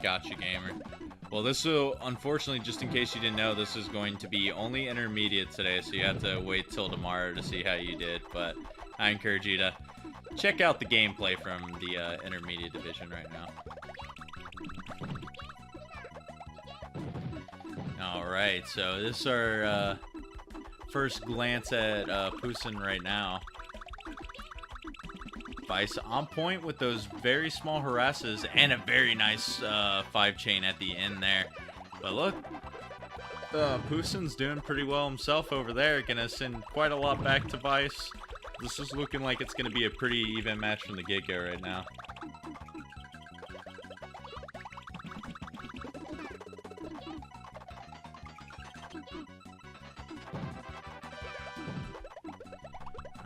Gotcha, gamer. Well, this will, unfortunately, just in case you didn't know, this is going to be only intermediate today, so you have to wait till tomorrow to see how you did. But I encourage you to check out the gameplay from the intermediate division right now. Alright, so this is our first glance at poussin right now. Vyce on point with those very small harasses and a very nice 5-chain at the end there. But look, poussin's doing pretty well himself over there. Gonna send quite a lot back to Vyce. This is looking like it's gonna be a pretty even match from the get-go right now.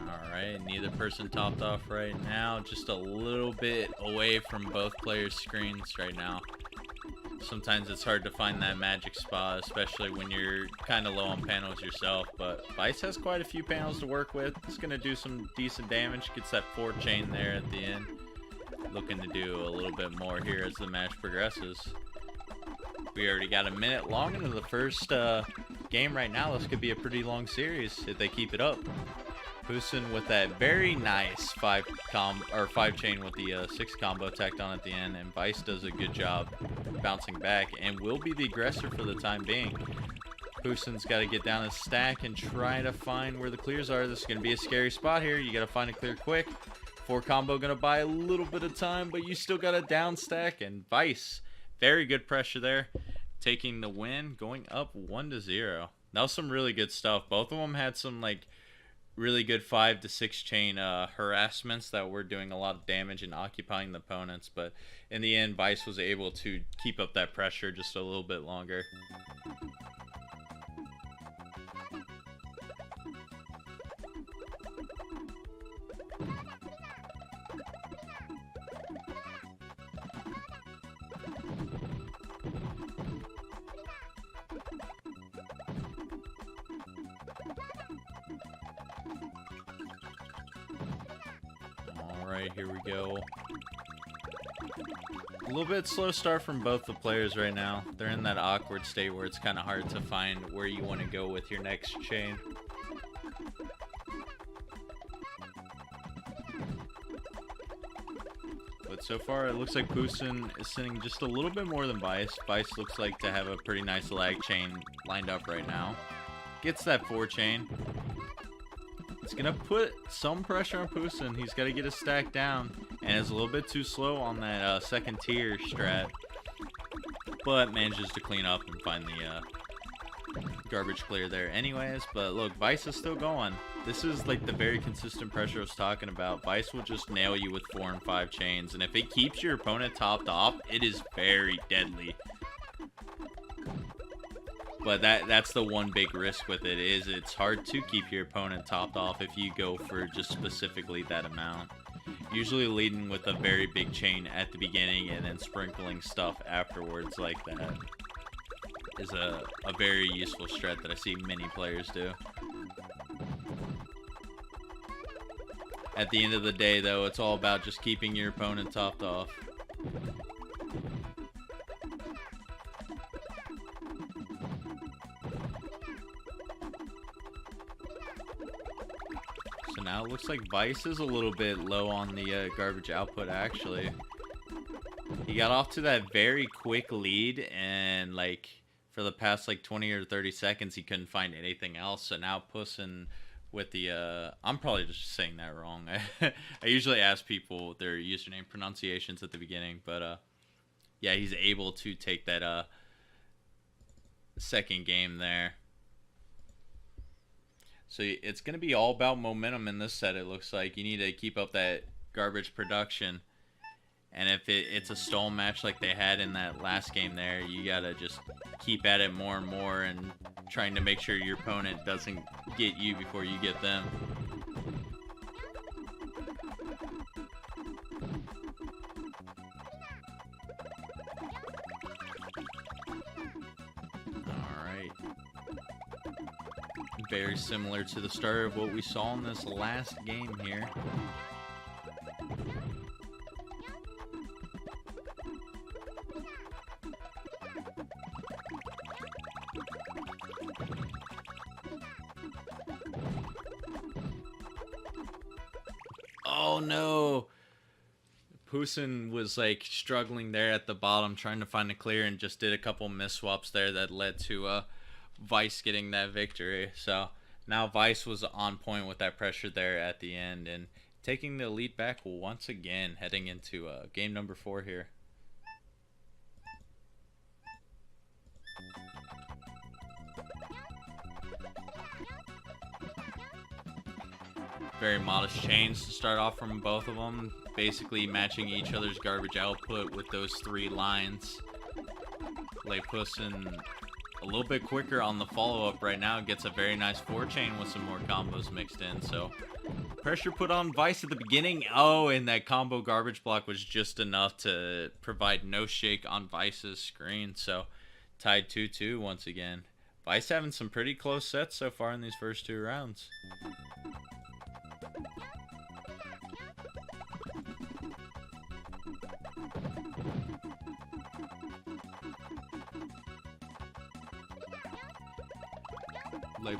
Alright, neither person topped off right now. Just a little bit away from both players' screens right now. Sometimes it's hard to find that magic spot, especially when you're kind of low on panels yourself. But Vyce has quite a few panels to work with. It's going to do some decent damage. Gets that 4-chain there at the end. Looking to do a little bit more here as the match progresses. We already got a minute long into the first game right now. This could be a pretty long series if they keep it up. Poussin with that very nice 5-chain with the 6 combo tacked on at the end, and Vyce does a good job bouncing back and will be the aggressor for the time being. Poussin's got to get down his stack and try to find where the clears are. This is going to be a scary spot here. You got to find a clear quick. 4 combo going to buy a little bit of time, but you still got a down stack, and Vyce, very good pressure there, taking the win, going up 1-0. That was some really good stuff. Both of them had some like really good 5 to 6 chain harassments that were doing a lot of damage and occupying the opponents, but in the end Vyce was able to keep up that pressure just a little bit longer. Alright, here we go. A little bit slow start from both the players right now. They're in that awkward state where it's kind of hard to find where you want to go with your next chain. But so far it looks like poussin is sending just a little bit more than Vyce. Vyce looks like to have a pretty nice lag chain lined up right now. Gets that 4-chain. It's going to put some pressure on poussin. He's got to get his stack down, and is a little bit too slow on that second tier strat, but manages to clean up and find the garbage clear there anyways. But look, Vyce is still going. This is like the very consistent pressure I was talking about. Vyce will just nail you with 4 and 5 chains, and if it keeps your opponent topped off, it is very deadly. But that's the one big risk with it, is it's hard to keep your opponent topped off if you go for just specifically that amount. Usually leading with a very big chain at the beginning and then sprinkling stuff afterwards like that is a very useful strat that I see many players do. At the end of the day though, it's all about just keeping your opponent topped off. So now it looks like Vyce is a little bit low on the garbage output actually. He got off to that very quick lead, and like for the past like 20 or 30 seconds he couldn't find anything else. So now poussin with the I'm probably just saying that wrong. I usually ask people their username pronunciations at the beginning, but yeah, he's able to take that second game there. So it's going to be all about momentum in this set, it looks like. You need to keep up that garbage production. And if it's a stall match like they had in that last game there, you got to just keep at it more and more and trying to make sure your opponent doesn't get you before you get them. Very similar to the start of what we saw in this last game here. Oh no. Poussin was like struggling there at the bottom trying to find a clear and just did a couple miss swaps there that led to Vyce getting that victory. So now Vyce was on point with that pressure there at the end and taking the lead back once again heading into game number 4 here. Very modest chains to start off from both of them, basically matching each other's garbage output with those 3 lines. Poussin a little bit quicker on the follow-up right now, gets a very nice 4 chain with some more combos mixed in. So pressure put on Vyce at the beginning. Oh, and that combo garbage block was just enough to provide no shake on Vyce's screen. So tied 2-2 once again. Vyce having some pretty close sets so far in these first 2 rounds.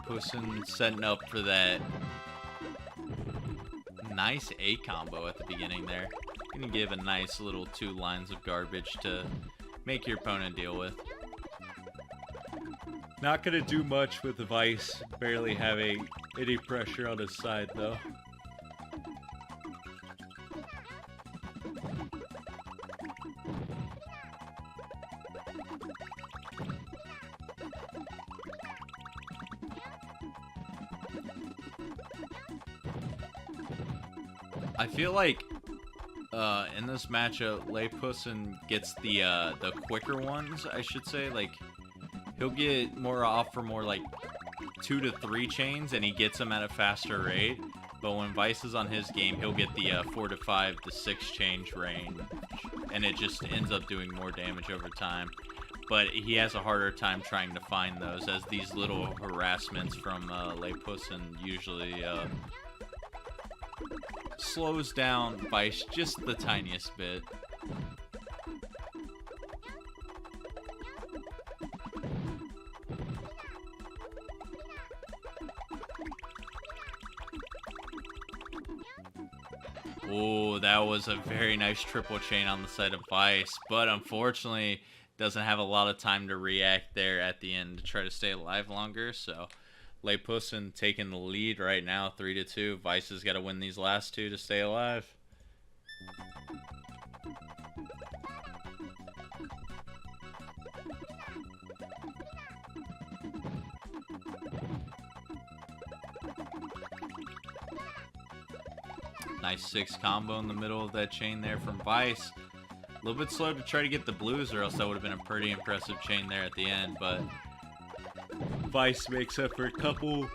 Poussin setting up for that nice A combo at the beginning there. Gonna give a nice little 2 lines of garbage to make your opponent deal with. Not gonna do much with the Vyce, barely having any pressure on his side though. I feel like in this matchup, Poussin gets the quicker ones, I should say. Like, he'll get more off for more like 2 to 3 chains, and he gets them at a faster rate. But when Vyce is on his game, he'll get the 4 to 5 to 6 change range, and it just ends up doing more damage over time. But he has a harder time trying to find those, as these little harassments from Poussin usually slows down Vyce just the tiniest bit. Oh, that was a very nice triple chain on the side of Vyce, but unfortunately doesn't have a lot of time to react there at the end to try to stay alive longer. So Poussin taking the lead right now, 3-2. Vyce has got to win these last 2 to stay alive. Nice 6 combo in the middle of that chain there from Vyce. A little bit slow to try to get the blues, or else that would have been a pretty impressive chain there at the end, but Vyce makes up for a couple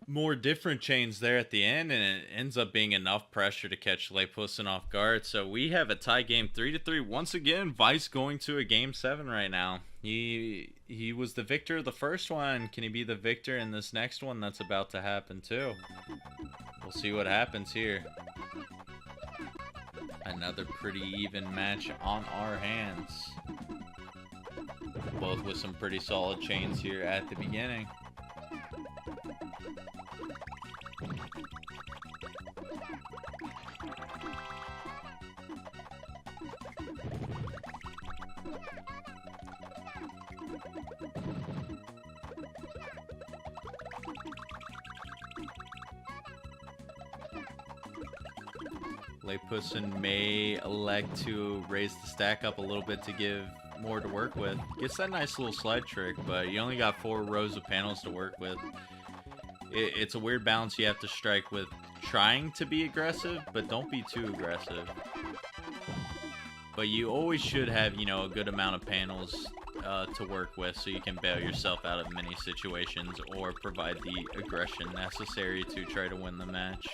more different chains there at the end, and it ends up being enough pressure to catch Poussin off guard. So we have a tie game, 3-3. Once again, Vyce going to a game 7 right now. He was the victor of the first one. Can he be the victor in this next one that's about to happen too? We'll see what happens here. Another pretty even match on our hands. Both with some pretty solid chains here at the beginning. Poussin may elect to raise the stack up a little bit to give more to work with. Gets that nice little slide trick, but you only got 4 rows of panels to work with. It's a weird balance you have to strike with trying to be aggressive, but don't be too aggressive. But you always should have, you know, a good amount of panels to work with, so you can bail yourself out of many situations or provide the aggression necessary to try to win the match.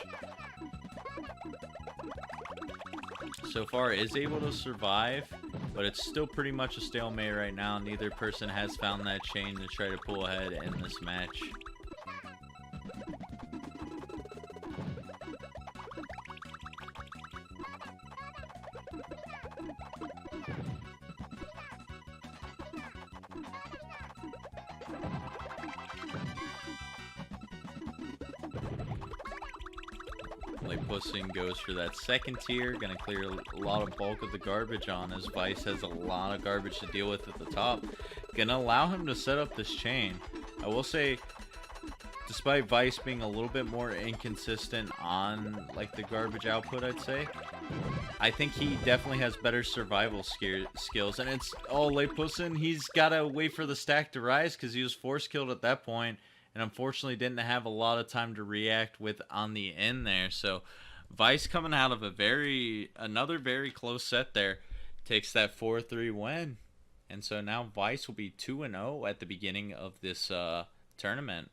So far is able to survive, but it's still pretty much a stalemate right now. Neither person has found that chain to try to pull ahead in this match. Pussing goes for that second tier, gonna clear a lot of bulk of the garbage on, as Vyce has a lot of garbage to deal with at the top. Gonna allow him to set up this chain. I will say, despite Vyce being a little bit more inconsistent on like the garbage output, I'd say, I think he definitely has better survival skills. And it's, oh, poussin, he's gotta wait for the stack to rise because he was force killed at that point, and unfortunately didn't have a lot of time to react with on the end there. So Vyce coming out of another very close set there, takes that 4-3 win. And so now Vyce will be 2-0 at the beginning of this tournament.